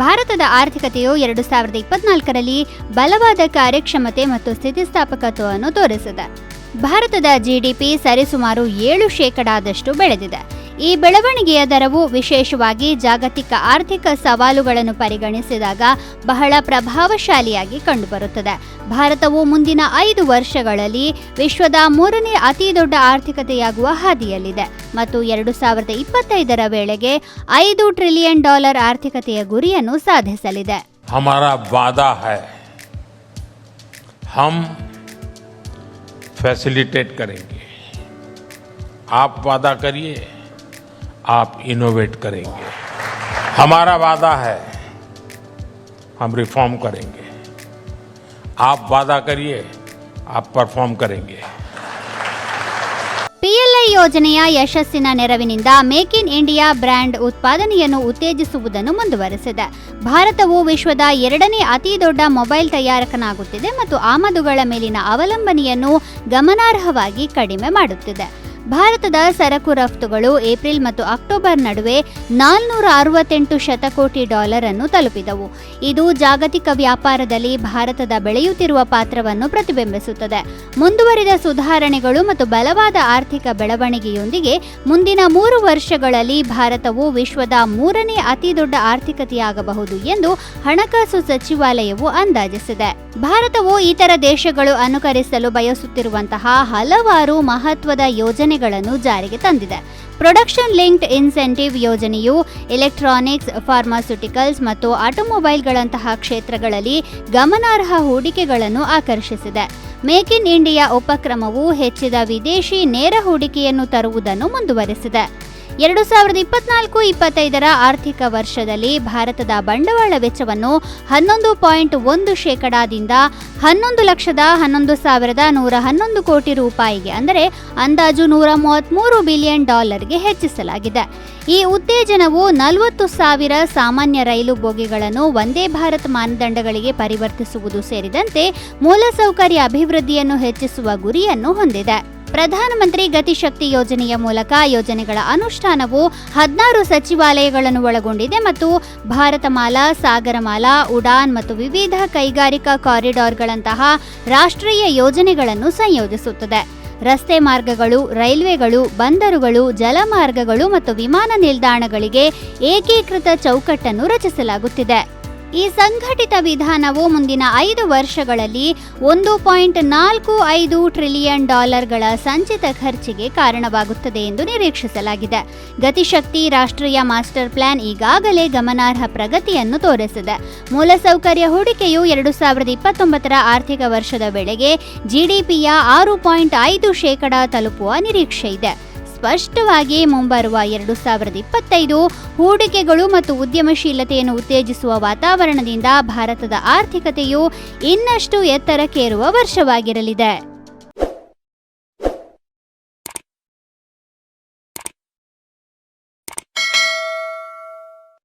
ಭಾರತದ ಆರ್ಥಿಕತೆಯು 2024ರಲ್ಲಿ ಬಲವಾದ ಕಾರ್ಯಕ್ಷಮತೆ ಮತ್ತು ಸ್ಥಿತಿಸ್ಥಾಪಕತ್ವವನ್ನು ತೋರಿಸಿದೆ. ಭಾರತದ ಜಿಡಿಪಿ ಸರಿಸುಮಾರು 7% ಬೆಳೆದಿದೆ. ಈ ಬೆಳವಣಿಗೆಯ ದರವು ವಿಶೇಷವಾಗಿ ಜಾಗತಿಕ ಆರ್ಥಿಕ ಸವಾಲುಗಳನ್ನು ಪರಿಗಣಿಸಿದಾಗ ಬಹಳ ಪ್ರಭಾವಶಾಲಿಯಾಗಿ ಕಂಡುಬರುತ್ತದೆ. ಭಾರತವು ಮುಂದಿನ 5 ವರ್ಷಗಳಲ್ಲಿ ವಿಶ್ವದ 3ನೇ ಅತಿದೊಡ್ಡ ಆರ್ಥಿಕತೆಯಾಗುವ ಹಾದಿಯಲ್ಲಿದೆ ಮತ್ತು 2025ರ ವೇಳೆಗೆ $5 ಟ್ರಿಲಿಯನ್ ಆರ್ಥಿಕತೆಯ ಗುರಿಯನ್ನು ಸಾಧಿಸಲಿದೆ. हमारा वादा है, हम फैसिलिटेट करेंगे. आप वादा करिए, आप इनोवेट करेंगे. हमारा वादा है, हम रिफॉर्म करेंगे. आप वादा करिए, आप परफॉर्म करेंगे. PLI ಯೋಜನೆಯ ಯಶಸ್ಸಿನ ನೆರವಿನಿಂದ ಮೇಕ್ ಇನ್ ಇಂಡಿಯಾ ಬ್ರ್ಯಾಂಡ್ ಉತ್ಪಾದನೆಯನ್ನು ಉತ್ತೇಜಿಸುವುದನ್ನು ಮುಂದುವರೆಸಿದೆ. ಭಾರತವು ವಿಶ್ವದ 2ನೇ ಅತಿದೊಡ್ಡ ಮೊಬೈಲ್ ತಯಾರಕನಾಗುತ್ತಿದೆ ಮತ್ತು ಆಮದುಗಳ ಮೇಲಿನ ಅವಲಂಬನೆಯನ್ನು ಗಮನಾರ್ಹವಾಗಿ ಕಡಿಮೆ ಮಾಡುತ್ತಿದೆ. ಭಾರತದ ಸರಕು ರಫ್ತುಗಳು ಏಪ್ರಿಲ್ ಮತ್ತು ಅಕ್ಟೋಬರ್ ನಡುವೆ $468 ಶತಕೋಟಿ ಅನ್ನು ತಲುಪಿದವು. ಇದು ಜಾಗತಿಕ ವ್ಯಾಪಾರದಲ್ಲಿ ಭಾರತದ ಬೆಳೆಯುತ್ತಿರುವ ಪಾತ್ರವನ್ನು ಪ್ರತಿಬಿಂಬಿಸುತ್ತದೆ. ಮುಂದುವರಿದ ಸುಧಾರಣೆಗಳು ಮತ್ತು ಬಲವಾದ ಆರ್ಥಿಕ ಬೆಳವಣಿಗೆಯೊಂದಿಗೆ ಮುಂದಿನ 3 ವರ್ಷಗಳಲ್ಲಿ ಭಾರತವು ವಿಶ್ವದ 3ನೇ ಅತಿದೊಡ್ಡ ಆರ್ಥಿಕತೆಯಾಗಬಹುದು ಎಂದು ಹಣಕಾಸು ಸಚಿವಾಲಯವು ಅಂದಾಜಿಸಿದೆ. ಭಾರತವು ಇತರ ದೇಶಗಳು ಅನುಕರಿಸಲು ಬಯಸುತ್ತಿರುವಂತಹ ಹಲವಾರು ಮಹತ್ವದ ಯೋಜನೆಗಳನ್ನು ಜಾರಿಗೆ ತಂದಿದೆ. ಪ್ರೊಡಕ್ಷನ್ ಲಿಂಕ್ಡ್ ಇನ್ಸೆಂಟಿವ್ ಯೋಜನೆಯು ಎಲೆಕ್ಟ್ರಾನಿಕ್ಸ್, ಫಾರ್ಮಾಸ್ಯೂಟಿಕಲ್ಸ್ ಮತ್ತು ಆಟೋಮೊಬೈಲ್ಗಳಂತಹ ಕ್ಷೇತ್ರಗಳಲ್ಲಿ ಗಮನಾರ್ಹ ಹೂಡಿಕೆಗಳನ್ನು ಆಕರ್ಷಿಸಿದೆ. ಮೇಕ್ ಇನ್ ಇಂಡಿಯಾ ಉಪಕ್ರಮವು ಹೆಚ್ಚಿದ ವಿದೇಶಿ ನೇರ ಹೂಡಿಕೆಯನ್ನು ತರುವುದನ್ನು ಮುಂದುವರೆಸಿದೆ. 2024-25ರ ಆರ್ಥಿಕ ವರ್ಷದಲ್ಲಿ ಭಾರತದ ಬಂಡವಾಳ ವೆಚ್ಚವನ್ನು 11.1%ದಿಂದ $11,11,111 ಕೋಟಿ ರೂಪಾಯಿಗೆ, ಅಂದರೆ ಅಂದಾಜು $133 ಬಿಲಿಯನ್ ಹೆಚ್ಚಿಸಲಾಗಿದೆ. ಈ ಉತ್ತೇಜನವು 40,000 ಸಾಮಾನ್ಯ ರೈಲು ಬೋಗಿಗಳನ್ನು ವಂದೇ ಭಾರತ್ ಮಾನದಂಡಗಳಿಗೆ ಪರಿವರ್ತಿಸುವುದು ಸೇರಿದಂತೆ ಮೂಲಸೌಕರ್ಯ ಅಭಿವೃದ್ಧಿಯನ್ನು ಹೆಚ್ಚಿಸುವ ಗುರಿಯನ್ನು ಹೊಂದಿದೆ. ಪ್ರಧಾನಮಂತ್ರಿ ಗತಿಶಕ್ತಿ ಯೋಜನೆಯ ಮೂಲಕ ಯೋಜನೆಗಳ ಅನುಷ್ಠಾನವು 16 ಸಚಿವಾಲಯಗಳನ್ನು ಒಳಗೊಂಡಿದೆ ಮತ್ತು ಭಾರತಮಾಲಾ, ಸಾಗರಮಾಲಾ, ಉಡಾನ್ ಮತ್ತು ವಿವಿಧ ಕೈಗಾರಿಕಾ ಕಾರಿಡಾರ್ಗಳಂತಹ ರಾಷ್ಟ್ರೀಯ ಯೋಜನೆಗಳನ್ನು ಸಂಯೋಜಿಸುತ್ತದೆ. ರಸ್ತೆ ಮಾರ್ಗಗಳು, ರೈಲ್ವೆಗಳು, ಬಂದರುಗಳು, ಜಲಮಾರ್ಗಗಳು ಮತ್ತು ವಿಮಾನ ನಿಲ್ದಾಣಗಳಿಗೆ ಏಕೀಕೃತ ಚೌಕಟ್ಟನ್ನು ರಚಿಸಲಾಗುತ್ತಿದೆ. ಈ ಸಂಘಟಿತ ವಿಧಾನವು ಮುಂದಿನ 5 ವರ್ಷಗಳಲ್ಲಿ $1.45 ಟ್ರಿಲಿಯನ್ ಸಂಚಿತ ಖರ್ಚಿಗೆ ಕಾರಣವಾಗುತ್ತದೆ ಎಂದು ನಿರೀಕ್ಷಿಸಲಾಗಿದೆ. ಗತಿಶಕ್ತಿ ರಾಷ್ಟ್ರೀಯ ಮಾಸ್ಟರ್ ಪ್ಲಾನ್ ಈಗಾಗಲೇ ಗಮನಾರ್ಹ ಪ್ರಗತಿಯನ್ನು ತೋರಿಸಿದೆ. ಮೂಲಸೌಕರ್ಯ ಹೂಡಿಕೆಯು 2029ರ ಆರ್ಥಿಕ ವರ್ಷದ ವೇಳೆಗೆ ಜಿಡಿಪಿಯ 6.5% ತಲುಪುವ ನಿರೀಕ್ಷೆ ಇದೆ. ಸ್ಪಷ್ಟವಾಗಿ ಮುಂಬರುವ 2025 ಹೂಡಿಕೆಗಳು ಮತ್ತು ಉದ್ಯಮಶೀಲತೆಯನ್ನು ಉತ್ತೇಜಿಸುವ ವಾತಾವರಣದಿಂದ ಭಾರತದ ಆರ್ಥಿಕತೆಯು ಇನ್ನಷ್ಟು ಎತ್ತರಕ್ಕೇರುವ ವರ್ಷವಾಗಿರಲಿದೆ.